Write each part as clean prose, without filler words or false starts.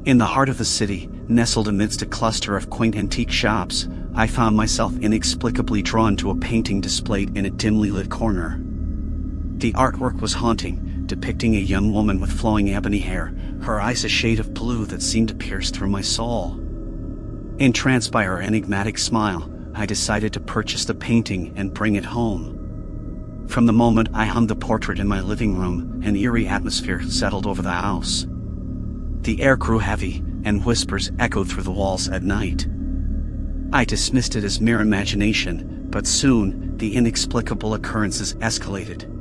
In the heart of the city, nestled amidst a cluster of quaint antique shops, I found myself inexplicably drawn to a painting displayed in a dimly lit corner. The artwork was haunting, depicting a young woman with flowing ebony hair, her eyes a shade of blue that seemed to pierce through my soul. Entranced by her enigmatic smile, I decided to purchase the painting and bring it home. From the moment I hung the portrait in my living room, an eerie atmosphere settled over the house. The air grew heavy, and whispers echoed through the walls at night. I dismissed it as mere imagination, but soon, the inexplicable occurrences escalated.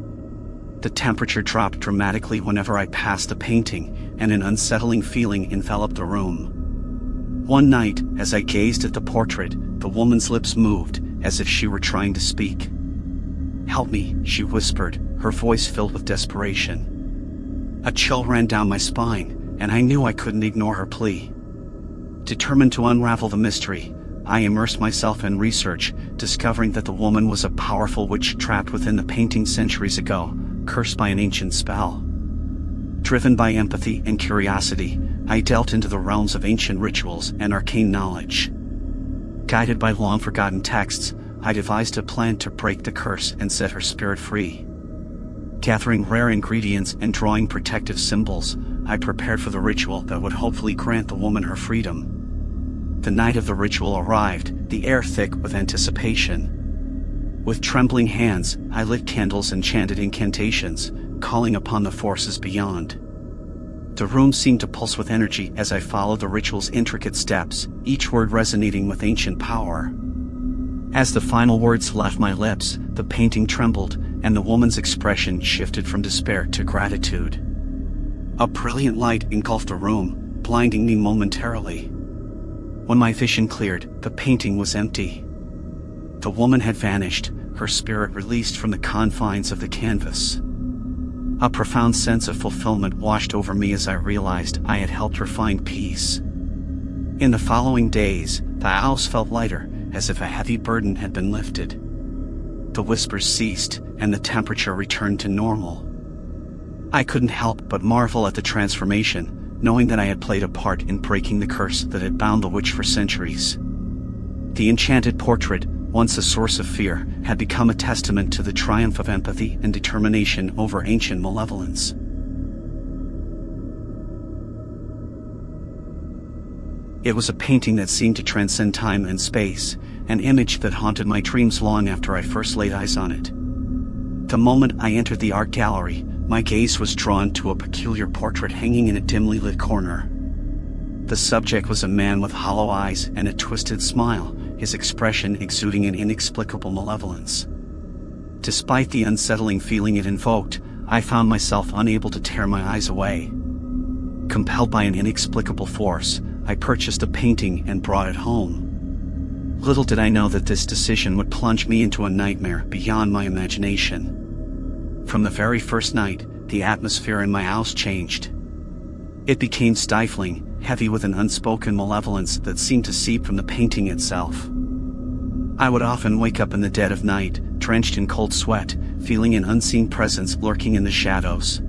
The temperature dropped dramatically whenever I passed the painting, and an unsettling feeling enveloped the room. One night, as I gazed at the portrait, the woman's lips moved, as if she were trying to speak. "Help me," she whispered, her voice filled with desperation. A chill ran down my spine, and I knew I couldn't ignore her plea. Determined to unravel the mystery, I immersed myself in research, discovering that the woman was a powerful witch trapped within the painting centuries ago, cursed by an ancient spell. Driven by empathy and curiosity, I delved into the realms of ancient rituals and arcane knowledge. Guided by long-forgotten texts, I devised a plan to break the curse and set her spirit free. Gathering rare ingredients and drawing protective symbols, I prepared for the ritual that would hopefully grant the woman her freedom. The night of the ritual arrived, the air thick with anticipation. With trembling hands, I lit candles and chanted incantations, calling upon the forces beyond. The room seemed to pulse with energy as I followed the ritual's intricate steps, each word resonating with ancient power. As the final words left my lips, the painting trembled, and the woman's expression shifted from despair to gratitude. A brilliant light engulfed the room, blinding me momentarily. When my vision cleared, the painting was empty. The woman had vanished, her spirit released from the confines of the canvas. A profound sense of fulfillment washed over me as I realized I had helped her find peace. In the following days, the house felt lighter, as if a heavy burden had been lifted. The whispers ceased, and the temperature returned to normal. I couldn't help but marvel at the transformation, knowing that I had played a part in breaking the curse that had bound the witch for centuries. The enchanted portrait, once a source of fear, had become a testament to the triumph of empathy and determination over ancient malevolence. It was a painting that seemed to transcend time and space, an image that haunted my dreams long after I first laid eyes on it. The moment I entered the art gallery, my gaze was drawn to a peculiar portrait hanging in a dimly lit corner. The subject was a man with hollow eyes and a twisted smile, his expression exuding an inexplicable malevolence. Despite the unsettling feeling it invoked, I found myself unable to tear my eyes away. Compelled by an inexplicable force, I purchased the painting and brought it home. Little did I know that this decision would plunge me into a nightmare beyond my imagination. From the very first night, the atmosphere in my house changed. It became stifling, heavy with an unspoken malevolence that seemed to seep from the painting itself. I would often wake up in the dead of night, drenched in cold sweat, feeling an unseen presence lurking in the shadows.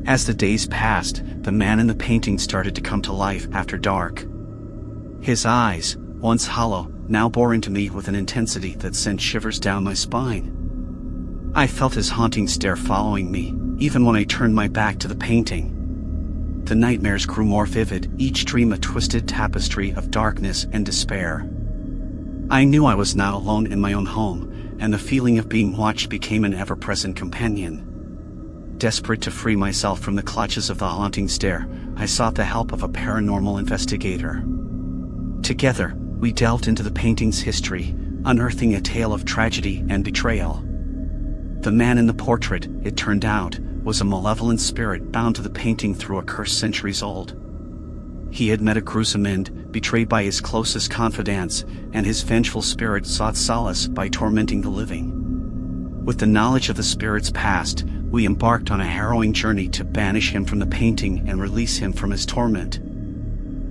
As the days passed, the man in the painting started to come to life after dark. His eyes, once hollow, now bore into me with an intensity that sent shivers down my spine. I felt his haunting stare following me, even when I turned my back to the painting. The nightmares grew more vivid, each dream a twisted tapestry of darkness and despair. I knew I was now alone in my own home, and the feeling of being watched became an ever-present companion. Desperate to free myself from the clutches of the haunting stare, I sought the help of a paranormal investigator. Together, we delved into the painting's history, unearthing a tale of tragedy and betrayal. The man in the portrait, it turned out, was a malevolent spirit bound to the painting through a curse centuries old. He had met a gruesome end, betrayed by his closest confidants, and his vengeful spirit sought solace by tormenting the living. With the knowledge of the spirit's past, we embarked on a harrowing journey to banish him from the painting and release him from his torment.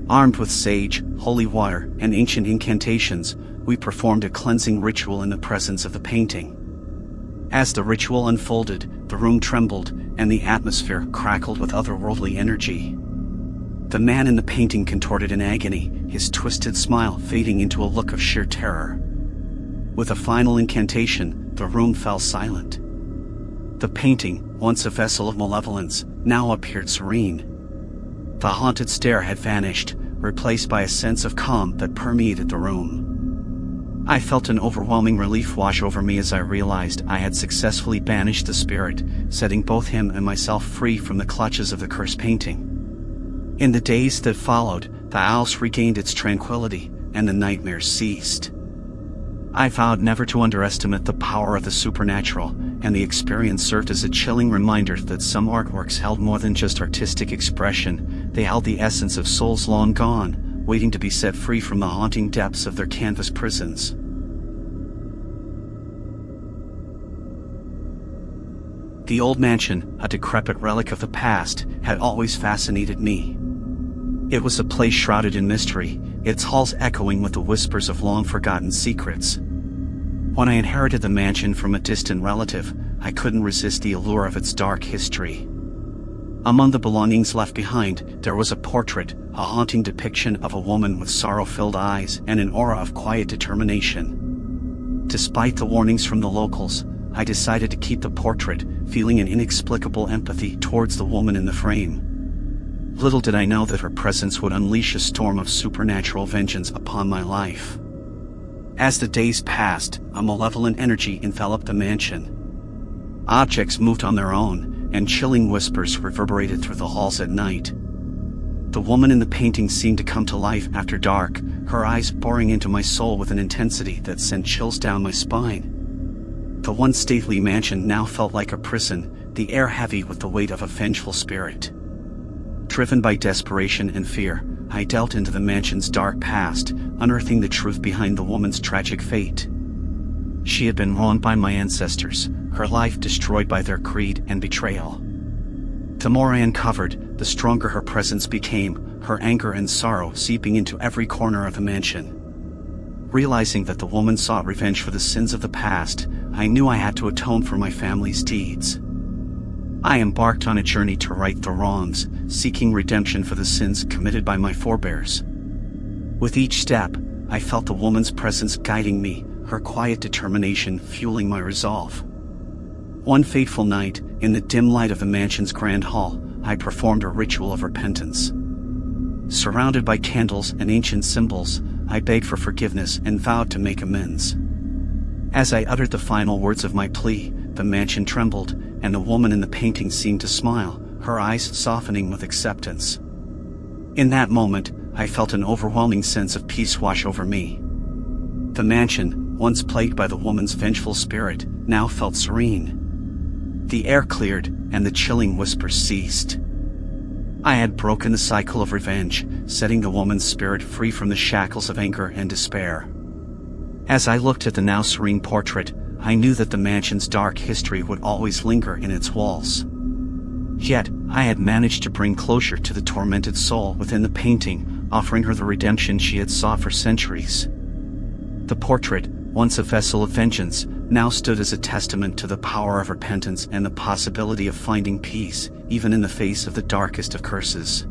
Armed with sage, holy water, and ancient incantations, we performed a cleansing ritual in the presence of the painting. As the ritual unfolded, the room trembled, and the atmosphere crackled with otherworldly energy. The man in the painting contorted in agony, his twisted smile fading into a look of sheer terror. With a final incantation, the room fell silent. The painting, once a vessel of malevolence, now appeared serene. The haunted stare had vanished, replaced by a sense of calm that permeated the room. I felt an overwhelming relief wash over me as I realized I had successfully banished the spirit, setting both him and myself free from the clutches of the cursed painting. In the days that followed, the house regained its tranquility, and the nightmares ceased. I vowed never to underestimate the power of the supernatural, and the experience served as a chilling reminder that some artworks held more than just artistic expression. They held the essence of souls long gone, waiting to be set free from the haunting depths of their canvas prisons. The old mansion, a decrepit relic of the past, had always fascinated me. It was a place shrouded in mystery, its halls echoing with the whispers of long-forgotten secrets. When I inherited the mansion from a distant relative, I couldn't resist the allure of its dark history. Among the belongings left behind, there was a portrait, a haunting depiction of a woman with sorrow-filled eyes and an aura of quiet determination. Despite the warnings from the locals, I decided to keep the portrait, feeling an inexplicable empathy towards the woman in the frame. Little did I know that her presence would unleash a storm of supernatural vengeance upon my life. As the days passed, a malevolent energy enveloped the mansion. Objects moved on their own, and chilling whispers reverberated through the halls at night. The woman in the painting seemed to come to life after dark, her eyes boring into my soul with an intensity that sent chills down my spine. The once stately mansion now felt like a prison, the air heavy with the weight of a vengeful spirit. Driven by desperation and fear, I delved into the mansion's dark past, unearthing the truth behind the woman's tragic fate. She had been wronged by my ancestors, her life destroyed by their greed and betrayal. The more I uncovered, the stronger her presence became, her anger and sorrow seeping into every corner of the mansion. Realizing that the woman sought revenge for the sins of the past, I knew I had to atone for my family's deeds. I embarked on a journey to right the wrongs, seeking redemption for the sins committed by my forebears. With each step, I felt the woman's presence guiding me, her quiet determination fueling my resolve. One fateful night, in the dim light of the mansion's grand hall, I performed a ritual of repentance. Surrounded by candles and ancient symbols, I begged for forgiveness and vowed to make amends. As I uttered the final words of my plea, the mansion trembled, and the woman in the painting seemed to smile, her eyes softening with acceptance. In that moment, I felt an overwhelming sense of peace wash over me. The mansion, once plagued by the woman's vengeful spirit, now felt serene. The air cleared, and the chilling whispers ceased. I had broken the cycle of revenge, setting the woman's spirit free from the shackles of anger and despair. As I looked at the now serene portrait, I knew that the mansion's dark history would always linger in its walls. Yet, I had managed to bring closure to the tormented soul within the painting, offering her the redemption she had sought for centuries. The portrait, once a vessel of vengeance, now stood as a testament to the power of repentance and the possibility of finding peace, even in the face of the darkest of curses.